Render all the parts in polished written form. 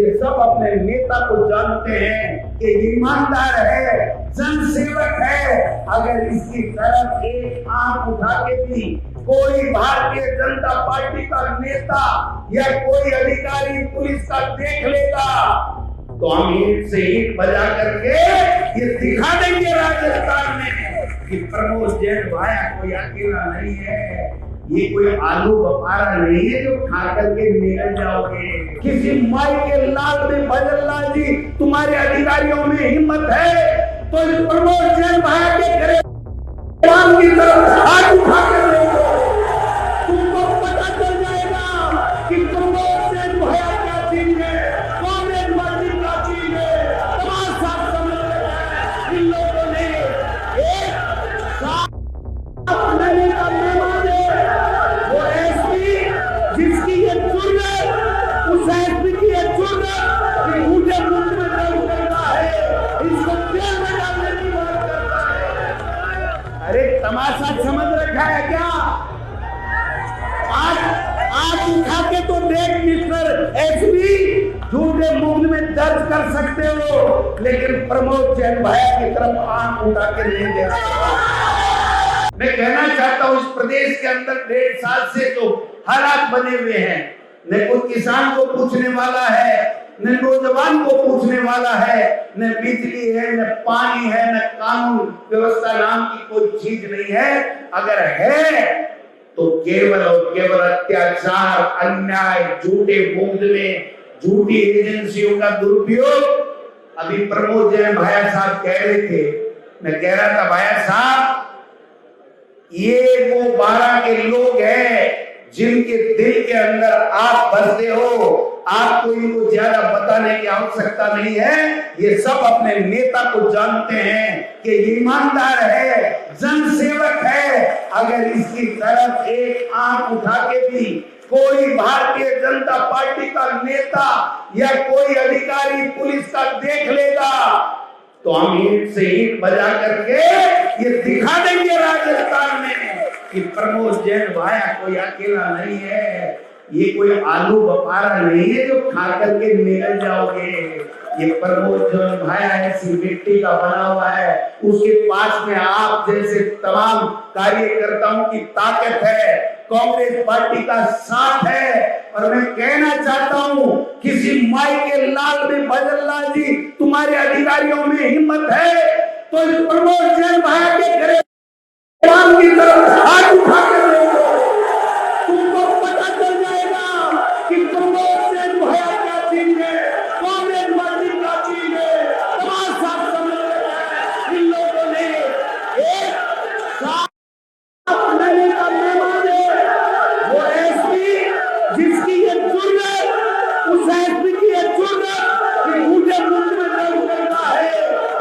ये सब अपने नेता को जानते हैं कि ईमानदार है, जनसेवक है। अगर इसकी तरफ एक आंख उठा के भी कोई भारतीय जनता पार्टी का नेता या कोई अधिकारी पुलिस का देख लेगा तो हम ईंट से ईंट बजा करके ये दिखा देंगे राजस्थान में कि प्रमोद जैन भाया कोई अकेला नहीं है, ये कोई आलू बपारा नहीं है जो खा करके निकल जाओगे। किसी माई के लाल में भजन लाल जी तुम्हारे अधिकारियों में हिम्मत है तो इस प्रमोद जैन भाया के घरे की तरफ हाथ उठा कर देखो, तुमको पता चल जाएगा कि प्रमोद जैन भाया क्या चीज है, कांग्रेस पार्टी क्या चीज है। तमाशा समझ रहे इन लोगों ने एक लेने का मेहमान है वो एसपी जिसकी ये जुर्रत, उस एसपी की ये जुर्रत कि मुझे मुंह में दर्द करता है, इसको जेल में डालने की बात करता है। अरे तमाशा समझ रखा है क्या? आज उठा के तो देख मिस्टर एसपी, झूठे मुंह में दर्द कर सकते हो लेकिन प्रमोद जैन भाया की तरफ आंख उठा के नहीं दे सकते। मैं कहना चाहता हूं इस प्रदेश के अंदर 1.5 साल से जो हालात बने हुए हैं, न कोई किसान को पूछने वाला है, न नौजवान को पूछने वाला है, न बिजली है, न पानी है, न कानून व्यवस्था नाम की कोई चीज नहीं है। अगर है तो केवल और केवल अत्याचार, अन्याय, झूठे मुकदमे, झूठी एजेंसियों का दुरुपयोग। अभी प्रमोद जैन भाया साहब कह रहे थे, मैं कह रहा था भाया साहब ये वो 12 के लोग हैं जिनके दिल के अंदर आप बसते हो, आपको इनको ज्यादा बताने की आवश्यकता नहीं है। ये सब अपने नेता को जानते हैं कि ईमानदार है, जनसेवक है। अगर इसकी तरफ एक आंख उठा के भी कोई भारतीय जनता पार्टी का नेता या कोई अधिकारी पुलिस का देख लेगा तो हम ईंट से ईंट बजा करके ये दिखा देंगे राजस्थान में कि प्रमोद जैन भाया कोई अकेला नहीं है, ये कोई आलू बपारा नहीं है जो खा करके निकल जाओगे। ये प्रमोद जैन भाया ऐसी मिट्टी का बना हुआ है, उसके पास में आप जैसे तमाम कार्यकर्ताओं की ताकत है, कांग्रेस पार्टी का साथ है। और मैं कहना चाहता हूं किसी माई के लाल में भजन लाल जी तुम्हारे अधिकारियों में हिम्मत है तो इस प्रमोद जैन भाया के घरे की तरफ हाथ उठा कर देखो, तुमको पता चल जाएगा कि प्रमोद जैन भाया क्या चीज है, कांग्रेस पार्टी क्या चीज है। तमाशा समझ रहे इन लोगों ने एक लेने का मेहमान है वो एसपी जिसकी ये जुर्रत, उस एसपी की ये जुर्रत कि मुझे मुंह में दर्द करता है,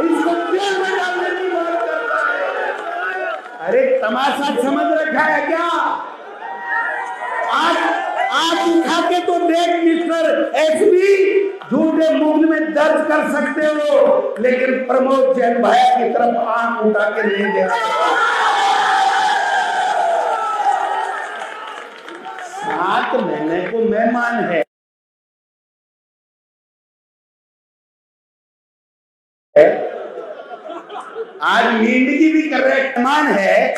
इसको जेल में डालने की बात करता है। अरे तमाशा समझ रखा है क्या? आज उठा के तो देख मिस्टर एसपी, झूठे मुंह में दर्द कर सकते हो लेकिन प्रमोद जैन भाया की तरफ आंख उठा के नहीं दे सकते। 7 महीने को मेहमान है, आज नींदगी भी कर रहे मेहमान है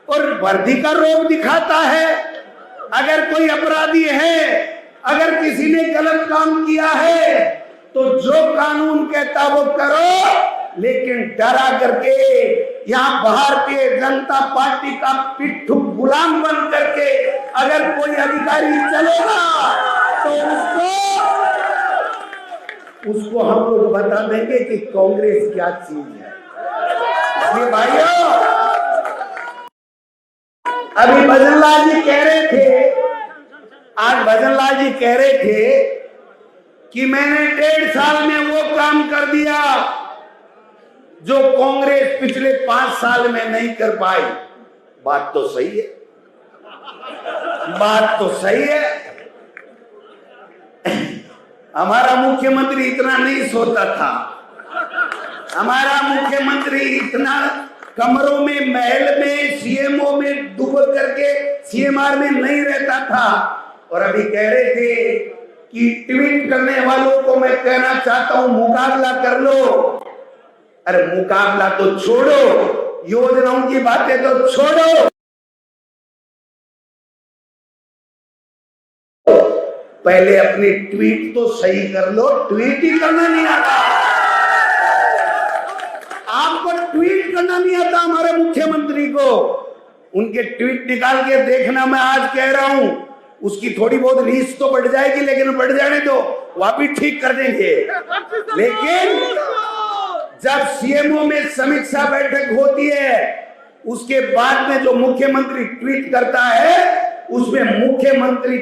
और वर्दी का रोग दिखाता है। अगर कोई अपराधी है, अगर किसी ने गलत काम किया है तो जो कानून कहता वो करो, लेकिन डरा करके यहाँ भारतीय जनता पार्टी का पिट्ठू गुलाम बन करके अगर कोई अधिकारी चलेगा तो उसको हम लोग बता देंगे कि कांग्रेस क्या चीज है। ये भाइयों, अभी भजन लाल जी कह रहे थे, आज भजन लाल जी कह रहे थे कि मैंने 1.5 साल में वो काम कर दिया जो कांग्रेस पिछले 5 साल में नहीं कर पाई। बात तो सही है, बात तो सही है। हमारा मुख्यमंत्री इतना नहीं सोता था, हमारा मुख्यमंत्री इतना कमरों में, महल में, सीएमओ में डूब करके सीएमआर में नहीं रहता था। और अभी कह रहे थे कि ट्वीट करने वालों को को मैं कहना चाहता हूं, मुकाबला कर लो। अरे मुकाबला तो छोड़ो, योजनाओं की बातें तो छोड़ो, पहले अपनी ट्वीट तो सही कर लो। ट्वीट ही करना नहीं आता आपको, ट्वीट करना नहीं आता हमारे मुख्यमंत्री को। उनके ट्वीट निकाल के देखना, मैं आज कह रहा हूं, उसकी थोड़ी बहुत रीस तो बढ़ जाएगी, लेकिन बढ़ जाने दो, वापिस ठीक कर देंगे। लेकिन जब सीएमओ में समीक्षा बैठक होती है, उसके बाद में जो मुख्यमंत्री ट्वीट करता है, उसमें मुख्यमंत्री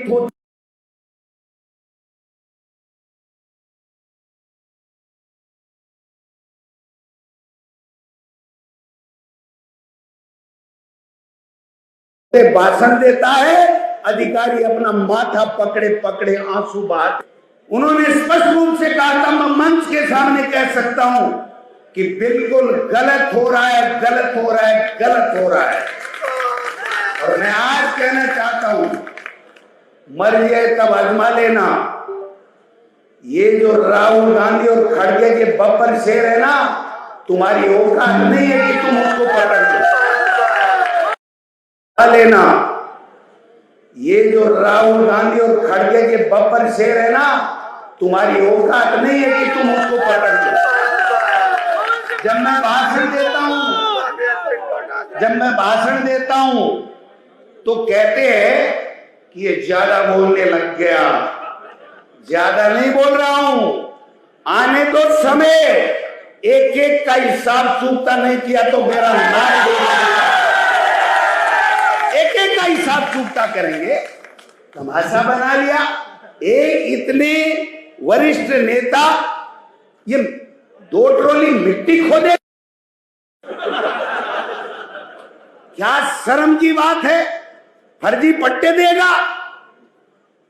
तो भाषण देता है, अधिकारी अपना माथा पकड़े पकड़े आंसू बहाते। उन्होंने स्पष्ट रूप से कहा था, मैं मंच के सामने कह सकता हूं कि बिल्कुल गलत हो रहा है, गलत हो रहा है, गलत हो रहा है। और मैं आज कहना चाहता हूं, मर जाए तब आजमा लेना। ये जो राहुल गांधी और खड़गे के बब्बर शेर है ना, तुम्हारी औकात नहीं है कि तुम उसको पकड़ लेना। ये जो राहुल गांधी और खड़गे के बब्बर शेर है ना, तुम्हारी औकात नहीं है कि तुम उसको पकड़ लो। जब मैं भाषण देता हूं तो कहते हैं कि ये ज्यादा बोलने लग गया। ज्यादा नहीं बोल रहा हूं, आने दो समय, एक एक का हिसाब चूकता नहीं किया तो मेरा नाम एक एक का हिसाब चूकता करेंगे। तमाशा बना लिया। एक इतने वरिष्ठ नेता ये 2 ट्रॉली मिट्टी खोदे, क्या शर्म की बात है। फर्जी पट्टे देगा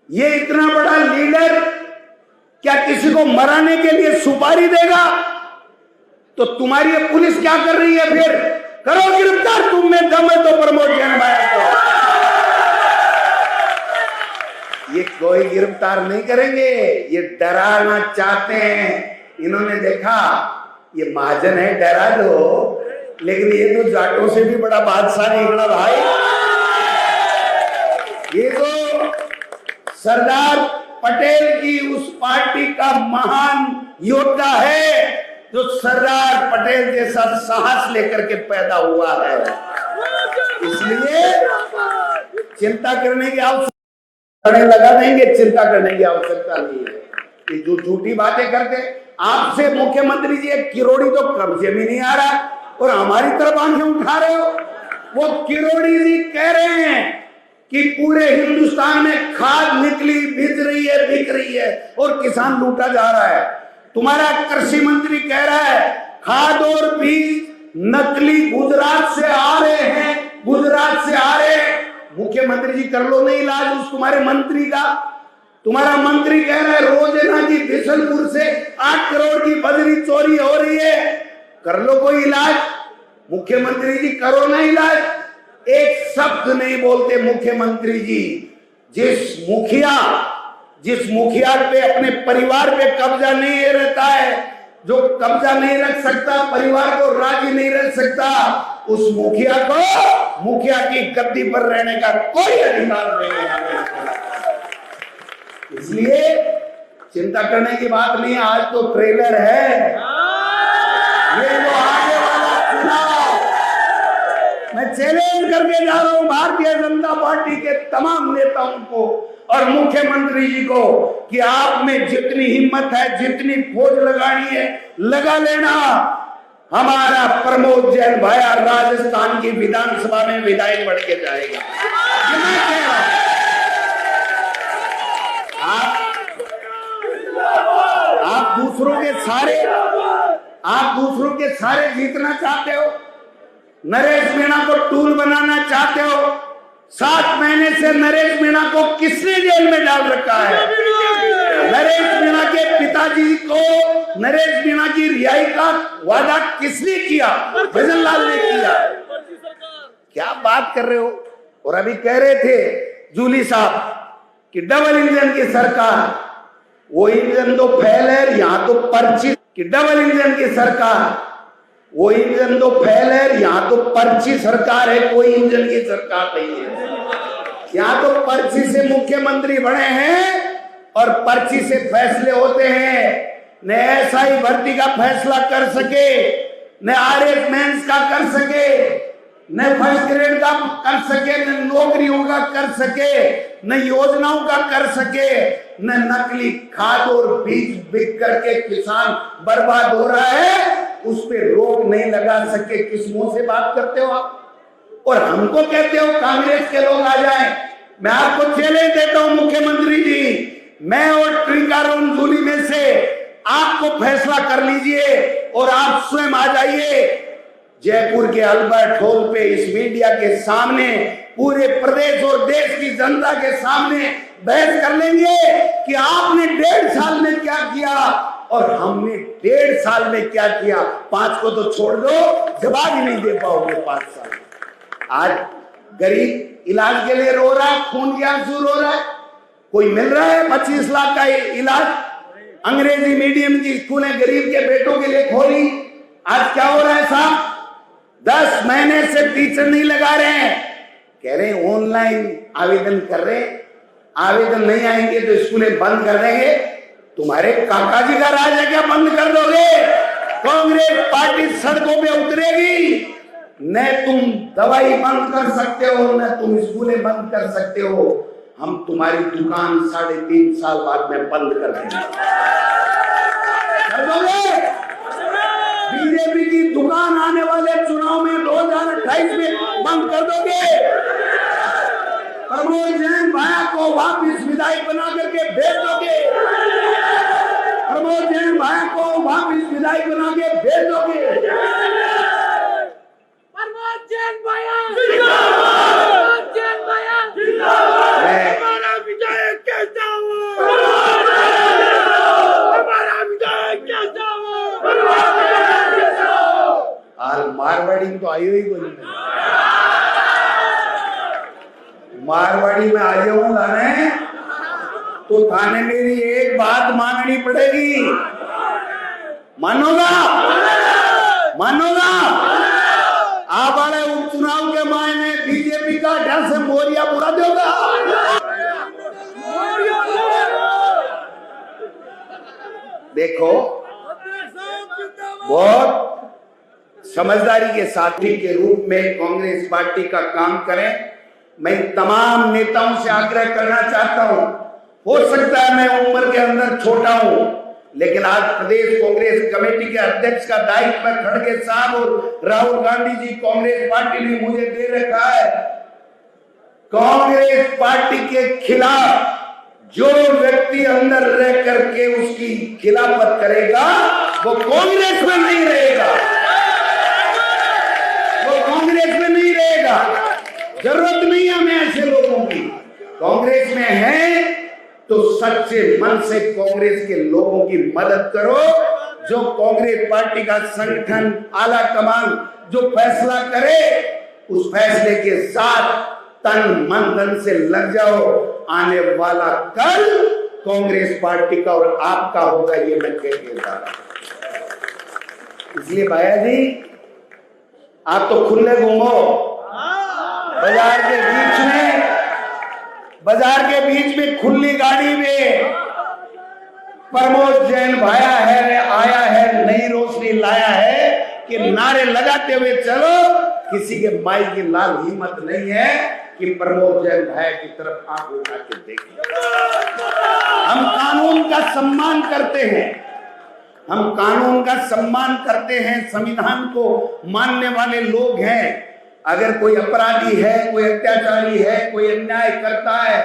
ये इतना बड़ा लीडर, क्या किसी को मराने के लिए सुपारी देगा? तो तुम्हारी पुलिस क्या कर रही है? फिर करो गिरफ्तार, तुम में दम है तो प्रमोद जैन भाई को। ये कोई गिरफ्तार नहीं करेंगे, ये डराना चाहते हैं। इन्होंने देखा ये महाजन है, डरा दो, लेकिन ये तो जाटों से भी बड़ा बादशाह निकला भाई। ये तो सरदार पटेल की उस पार्टी का महान योद्धा है, जो सरदार पटेल जैसा साहस लेकर के पैदा हुआ है। इसलिए चिंता करने की आवश्यकता लगा देंगे, चिंता करने की आवश्यकता नहीं है। ये जो झूठी बातें करते, आपसे मुख्यमंत्री जी एक किरोड़ी तो कब्जे में नहीं आ रहा, और हमारी तरफ आंखें उठा रहे हो। वो किरोड़ी जी कह रहे हैं कि पूरे हिंदुस्तान में खाद निकली, बिक रही है, बिक रही है, और किसान लूटा जा रहा है। तुम्हारा कृषि मंत्री कह रहा है खाद और बीज नकली गुजरात से आ रहे हैं, गुजरात से आ रहे हैं। मुख्यमंत्री जी कर लो नहीं इलाज उस तुम्हारे मंत्री का। तुम्हारा मंत्री कह रहा है रोजाना की बिशनपुर से 8 करोड़ की बजरी चोरी हो रही है, कर लो कोई इलाज। मुख्यमंत्री जी करो ना इलाज। एक शब्द नहीं बोलते मुख्यमंत्री जी। जिस मुखिया पे अपने परिवार पे कब्जा नहीं रहता है, जो कब्जा नहीं रख सकता, परिवार को राजी नहीं रख सकता, उस मुखिया को मुखिया की गद्दी पर रहने का कोई अधिकार नहीं है। इसलिए चिंता करने की बात नहीं है। आज तो ट्रेलर है, ये जो आगे वाला चुनाव, मैं चैलेंज करके जा रहा हूं भारतीय जनता पार्टी के तमाम नेताओं को और मुख्यमंत्री जी को कि आप में जितनी हिम्मत है, जितनी फौज लगानी है, लगा लेना। हमारा प्रमोद जैन भाया राजस्थान की विधानसभा में विधायक बढ़ के जाएगा। ये मैं कह रहा हूं। आप दूसरों के सारे जीतना चाहते हो, नरेश मीणा को टूल बनाना चाहते हो। 7 महीने से नरेश मीणा को किसने जेल में डाल रखा है? नरेश मीणा के पिताजी को नरेश मीणा की रिहाई का वादा किसने किया? भजन लाल ने किया। क्या बात कर रहे हो? और अभी कह रहे थे जूली साहब कि डबल इंजन की सरकार, वो इंजन तो फेल है, यहाँ तो पर्ची की डबल इंजन की सरकार। वो इंजन तो फेल है, यहाँ तो पर्ची सरकार है, कोई इंजन की सरकार नहीं है। यहाँ तो पर्ची से मुख्यमंत्री बने हैं और पर्ची से फैसले होते हैं। न एसआई भर्ती का फैसला कर सके, न आरएफ मेंस का कर सके, न फर्स्ट ग्रेड का कर सके, न नौकरियों का कर सके, न योजनाओं का कर सके, न नकली खाद और बीज बिक करके किसान बर्बाद हो रहा है, उस पे रोक नहीं लगा सके। किस मुंह से बात करते हो आप? और हमको कहते हो कांग्रेस के लोग आ जाएं। मैं आपको चैलेंज देता हूं मुख्यमंत्री जी, मैं और ट्रिकारोन जूली में से आपको फैसला कर लीजिए और आप स्वयं आ जाइए जयपुर के अल्बर्ट हॉल पे इस मीडिया के सामने, पूरे प्रदेश और देश की जनता के सामने बहस कर लेंगे कि आपने 1.5 साल में क्या किया और हमने 1.5 साल में क्या किया। 5 को तो छोड़ दो, जवाब ही नहीं दे पाओगे 5 साल। आज गरीब इलाज के लिए रो रहा है, खून के आंसू रो रहा है, कोई मिल रहा है 25 लाख का इलाज? अंग्रेजी मीडियम की स्कूलें गरीब के बेटों के लिए खोली, आज क्या हो रहा है साहब? 10 महीने से टीचर नहीं लगा रहे हैं, कह रहे हैं ऑनलाइन आवेदन कर रहे हैं, आवेदन नहीं आएंगे तो स्कूलें बंद कर देंगे। तुम्हारे काका जी का राज है क्या बंद कर दोगे? कांग्रेस पार्टी सड़कों पे उतरेगी। न तुम दवाई बंद कर सकते हो, न तुम स्कूलें बंद कर सकते हो। हम तुम्हारी दुकान 3.5 साल बाद में बंद कर देंगे। कर दोगे? बीजेपी की दुकान आने वाले चुनाव में 2028 में बंद कर दोगे? प्रमोद जैन भाया को वापिस विधायक बना करके भेज दोगे? प्रमोद जैन भाया को वापिस विधायक बना के भेज दोगे? प्रमोद जैन भाया प्रमोद जैन भाया हमारा विधायक कैसा हो? हमारा विधायक कैसा हो? आज मारवाड़ी में तो आई हुई कोई नहीं। मारवाड़ी में आ जाऊं थाने तो थाने मेरी एक बात माननी पड़ेगी। मानोगा? मानोगा? आप वाले उपचुनाव के मायने बीजेपी का ढंग से मोरिया बुरा देगा। देखो, बहुत समझदारी के साथी के रूप में कांग्रेस पार्टी का काम करें। मैं तमाम नेताओं से आग्रह करना चाहता हूं, हो सकता है मैं उम्र के अंदर छोटा हूं, लेकिन आज प्रदेश कांग्रेस कमेटी के अध्यक्ष का दायित्व खड़गे साहब और राहुल गांधी जी कांग्रेस पार्टी ने मुझे दे रखा है। कांग्रेस पार्टी के खिलाफ जो व्यक्ति अंदर रह करके उसकी खिलाफत करेगा वो कांग्रेस में नहीं रहेगा, वो कांग्रेस में नहीं रहेगा। जरूरत नहीं है हमें ऐसे लोगों की। कांग्रेस में है तो सच्चे मन से कांग्रेस के लोगों की मदद करो। जो कांग्रेस पार्टी का संगठन आला कमान जो फैसला करे उस फैसले के साथ तन मन धन से लग जाओ। आने वाला कल कांग्रेस पार्टी का और आपका होगा, ये मैं कह देता हूं। इसलिए भाया जी आप तो खुले घूमो बाजार के बीच में, बाजार के बीच में खुली गाड़ी में प्रमोद जैन भाया है, आया है, नई रोशनी लाया है कि नारे लगाते हुए चलो। किसी के माई की लाल हिम्मत नहीं है कि प्रमोद जैन भाया की तरफ आंख उठा के देखें। हम कानून का सम्मान करते हैं, हम कानून का सम्मान करते हैं, संविधान को मानने वाले लोग हैं। अगर कोई अपराधी है, कोई अत्याचारी है, कोई अन्याय करता है,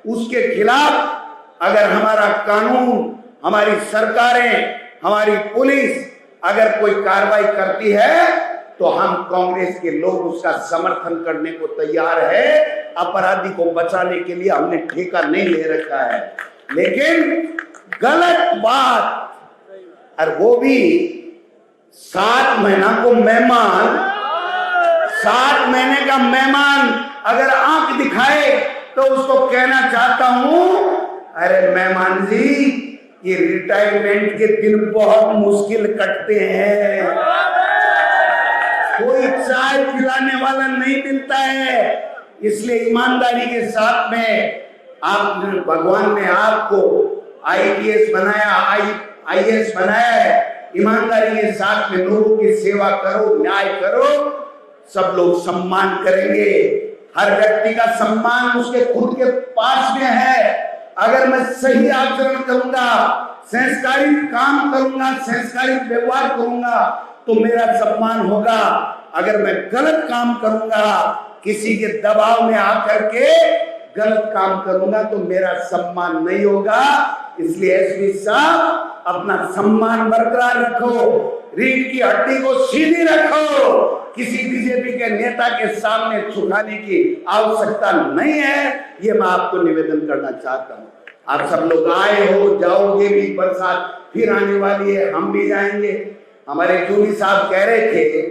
उसके खिलाफ अगर हमारा कानून, हमारी सरकारें, हमारी पुलिस अगर कोई कार्रवाई करती है तो हम कांग्रेस के लोग उसका समर्थन करने को तैयार है। अपराधी को बचाने के लिए हमने ठेका नहीं ले रखा है, लेकिन गलत बात, और वो भी 7 महीना को मेहमान, 7 महीने का मेहमान अगर आंख दिखाए तो उसको कहना चाहता हूं, अरे मेहमान जी कि रिटायरमेंट के दिन बहुत मुश्किल कटते हैं, कोई चाय पिलाने वाला नहीं मिलता है। इसलिए ईमानदारी के साथ में आप, भगवान ने आपको IPS बनाया, IAS बनाया है। ईमानदारी के साथ में लोगों की सेवा करो, न्याय करो, सब लोग सम्मान करेंगे। हर व्यक्ति का सम्मान उसके खुद के पास में है। अगर मैं सही आचरण करूंगा, संस्कारित काम करूंगा, संस्कारित व्यवहार करूंगा तो मेरा सम्मान होगा। अगर मैं गलत काम करूंगा, किसी के दबाव में आकर के गलत काम करूंगा तो मेरा सम्मान नहीं होगा। इसलिए एसपी साहब अपना सम्मान बरकरार रखो, रीढ़ की हड्डी को सीधी रखो। किसी बीजेपी के नेता के सामने झुकाने की आवश्यकता नहीं है, ये मैं आपको निवेदन करना चाहता हूँ। आप सब लोग आए हो, जाओगे भी, बरसात फिर आने वाली है, हम भी जाएंगे। हमारे जूली साहब कह रहे थे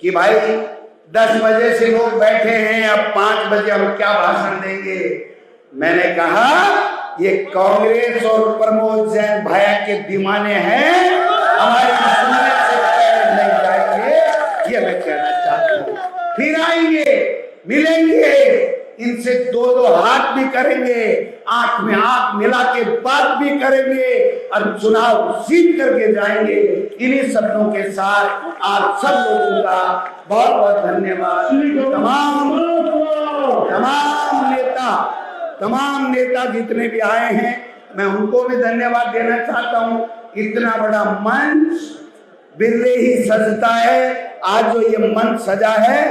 कि भाई 10 बजे से लोग बैठे हैं, अब 5 बजे हम क्या भाषण देंगे। मैंने कहा ये कांग्रेस और प्रमोद जैन भैया के दीवाने हैं, हमारे सुनने से पहले नहीं जाएंगे, ये मैं कहना चाहता हूँ। फिर आएंगे, मिलेंगे, इनसे 2-2 हाथ भी करेंगे, आंख में आंख मिला के बात भी करेंगे और चुनाव जीत करके जाएंगे। इन्हीं शब्दों के साथ आप सब लोगों का बहुत बहुत धन्यवाद। तमाम नेता जितने भी आए हैं, मैं उनको भी धन्यवाद देना चाहता हूँ। इतना बड़ा मंच बिरले ही सजता है। आज जो ये मंच सजा है,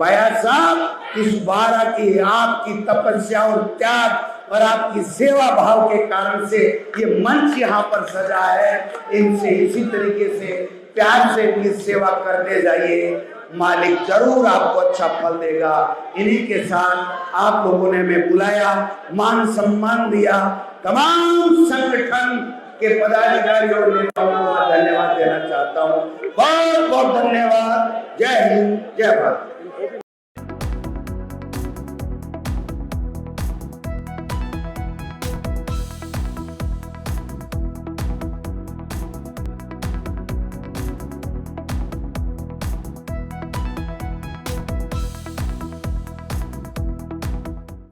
भैया साहब इस 12 की आपकी तपस्या और त्याग और आपकी सेवा भाव के कारण से ये मंच यहाँ पर सजा है। इनसे इसी तरीके से प्यार से इनकी सेवा करते जाइए, मालिक जरूर आपको अच्छा फल देगा। इन्हीं के साथ आप लोगों ने हमें बुलाया, मान सम्मान दिया। तमाम संगठन के पदाधिकारियों और नेताओं को मैं धन्यवाद देना चाहता हूँ। बहुत बहुत धन्यवाद। जय हिंद, जय भारत।